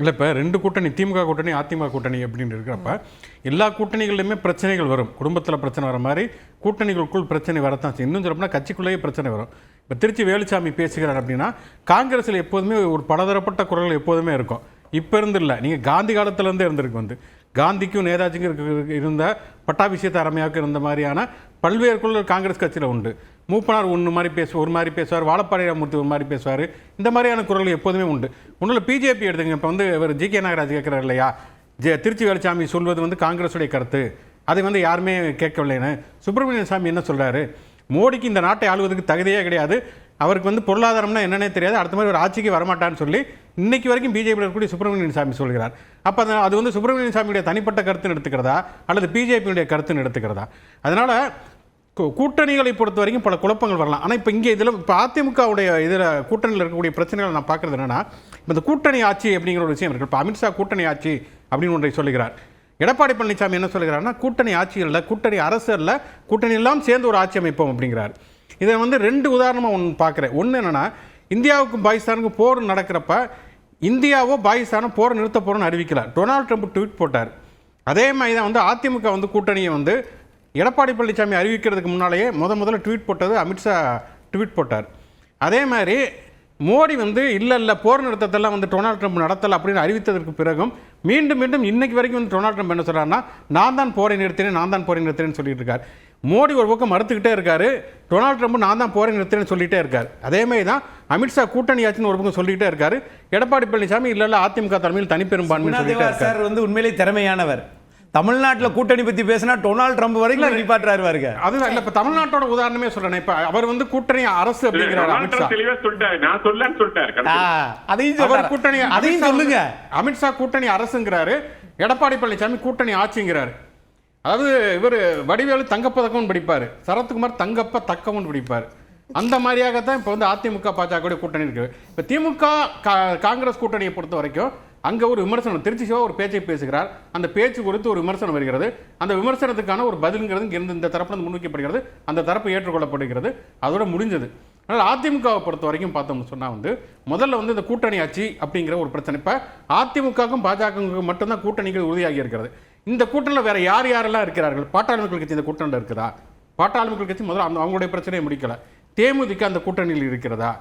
இல்லை, இப்போ 2 கூட்டணி, திமுக கூட்டணி, அதிமுக கூட்டணி அப்படின்னு இருக்கிறப்ப எல்லா கூட்டணிகள்லையுமே பிரச்சனைகள் வரும். குடும்பத்தில் பிரச்சனை வர மாதிரி கூட்டணிகளுக்குள் பிரச்சனை வரத்தான் செய்யும். இன்னும் சொல்லப்போனால் கட்சிக்குள்ளேயே பிரச்சனை வரும். இப்போ திருச்சி வேலுச்சாமி பேசுகிறார் அப்படின்னா காங்கிரஸில் எப்போதுமே ஒரு பலதரப்பட்ட குரல்கள் எப்போதுமே இருக்கும். இப்போ இருந்து இல்லை, நீங்கள் காந்தி காலத்திலேருந்தே இருந்திருக்கு. காந்திக்கும் நேதாஜிக்கும் இருந்த பட்டாபிஷேக அரமையாவுக்கு இருந்த மாதிரியான பல்வேறு குரல்கள் காங்கிரஸ் கட்சியில் உண்டு. மூப்பனார் ஒரு மாதிரி பேசுவார், வாழப்பாடி ராமமூர்த்தி ஒரு மாதிரி பேசுவார். இந்த மாதிரியான குரல்கள் எப்போதுமே உண்டு. ஒன்றில் பிஜேபி எடுத்துங்க. இப்போ இவர் ஜி.கே. நாகராஜ் கேட்குறாரு இல்லையா, திருச்சி வேலுச்சாமி சொல்வது காங்கிரஸுடைய கருத்து, அதை யாருமே கேட்கவில்லைன்னு. சுப்பிரமணியன் சாமி என்ன சொல்கிறாரு, மோடிக்கு இந்த நாட்டை ஆளுவதற்கு தகுதியே கிடையாது, அவருக்கு பொருளாதாரம்னா என்னன்னே தெரியாது, அடுத்த மாதிரி ஒரு ஆட்சிக்கு வரமாட்டான்னு சொல்லி இன்னைக்கு வரைக்கும் பிஜேபியில் இருக்கக்கூடிய சுப்பிரமணியன் சாமி சொல்கிறார். அப்போ அது சுப்பிரமணியன் சாமியுடைய தனிப்பட்ட கருத்துன்னு எடுத்துக்கிறதா அல்லது பிஜேபியுடைய கருத்துன்னு எடுத்துக்கிறதா? அதனால் கூட்டணிகளை பொறுத்த வரைக்கும் பல குழப்பங்கள் வரலாம். ஆனால் இப்போ இப்போ அதிமுகவுடைய இதில் கூட்டணியில் இருக்கக்கூடிய பிரச்சனைகளை நான் பார்க்குறது என்னென்னா, இப்போ இந்த கூட்டணி ஆட்சி அப்படிங்கிற ஒரு விஷயம் இருக்குது. இப்போ அமித்ஷா கூட்டணி ஆட்சி அப்படின்னு ஒன்றை சொல்லுகிறார். எடப்பாடி பழனிசாமி என்ன சொல்லுகிறாருன்னா, கூட்டணி ஆட்சி இல்லை, கூட்டணி அரசு இல்லை, கூட்டணி எல்லாம் சேர்ந்து ஒரு ஆட்சி அமைப்போம் அப்படிங்கிறார். இதை 2 உதாரணமாக ஒன்று பார்க்குறேன். ஒன்று என்னென்னா, இந்தியாவுக்கும் பாகிஸ்தானுக்கும் போர் நடக்கிறப்ப இந்தியாவோ பாகிஸ்தானோ போரை நிறுத்த போகிறோன்னு அறிவிக்கல, டொனால்ட் ட்ரம்ப் ட்வீட் போட்டார். அதே மாதிரி தான் அதிமுக கூட்டணியை எடப்பாடி பழனிசாமி அறிவிக்கிறதுக்கு முன்னாலேயே முதல்ல ட்வீட் போட்டது அமித்ஷா ட்வீட் போட்டார். அதே மாதிரி மோடி இல்லை போர் நிறுத்தத்தெல்லாம் டொனால்ட் ட்ரம்ப் நடத்தலை அப்படின்னு அறிவித்ததற்கு பிறகும் மீண்டும் இன்னைக்கு வரைக்கும் டொனால்ட் ட்ரம்ப் என்ன சொல்கிறாருன்னா, நான் தான் போரை நிறுத்தினேன்னு சொல்லிட்டு இருக்கார். மோடி ஒரு பக்கம் மறுத்துக்கிட்டே இருக்காரு, டொனால்ட் ட்ரம்ப் நான் தான் போரை நிறுத்தினேன்னு சொல்லிட்டே இருக்கார். அதே மாதிரி தான் அமித்ஷா கூட்டணி ஆட்சின்னு ஒரு பக்கம் சொல்லிக்கிட்டே இருக்காரு. எடப்பாடி பழனிசாமி இல்லை அதிமுக தலைமையில் தனிப்பெரும்பான்மை சொல்லிட்டே இருக்காரு. உண்மையிலே திறமையானவர். தமிழ்நாட்டில் கூட்டணி பத்தி பேசினா டொனால்ட் ட்ரம்ப் வரைக்கும் நிப்பாட்டுறாரு பாருங்க. அதுதான் இல்ல, இப்ப தமிழ்நாட்டோட உதாரணமே சொல்றேன். இப்ப அவர் கூட்டணி அரசு அப்படிங்கிறாரு. அமித்ஷா அதையும் சொல்லுங்க. அமித்ஷா கூட்டணி அரசுங்கிறாரு, எடப்பாடி பழனிசாமி கூட்டணி ஆட்சிங்கிறாரு. அதாவது இவர் வடிவேலு தங்கப்பதக்கம்னு படிப்பாரு, சரத்குமார் தங்கப்பதக்கம்னு படிப்பாரு. அந்த மாதிரியாகத்தான் இப்போ அதிமுக பாஜக கூட்டணி இருக்கு. இப்போ திமுக காங்கிரஸ் கூட்டணியை பொறுத்த வரைக்கும் அங்கே ஒரு விமர்சனம், திருச்சி சிவா ஒரு பேச்சை பேசுகிறார், அந்த பேச்சு குறித்து ஒரு விமர்சனம் வருகிறது. அந்த விமர்சனத்துக்கான ஒரு பதிலுங்கிறது இந்த தரப்புல முன்வைக்கப்படுகிறது, அந்த தரப்பு ஏற்றுக்கொள்ளப்படுகிறது, அதோட முடிஞ்சது. அதனால் அதிமுகவை பொறுத்த வரைக்கும் பார்த்தோம்னு சொன்னால் முதல்ல இந்த கூட்டணி ஆட்சி அப்படிங்கிற ஒரு பிரச்சனை. இப்போ அதிமுகவுக்கும் பாஜகவுக்கும் மட்டும்தான் கூட்டணிகள் உறுதியாகி இருக்கிறது. இந்த கூட்டணியில் வேற யாரெல்லாம் இருக்கிறார்கள்? பாட்டாளி மக்கள் கட்சி இந்த கூட்டணியில் இருக்குதா? பாட்டாளி மக்கள் கட்சி முதல்ல அவங்களுடைய பிரச்சனையை முடிக்கல. தேமுதிக அந்த கூட்டணியில் இருக்கிறதா?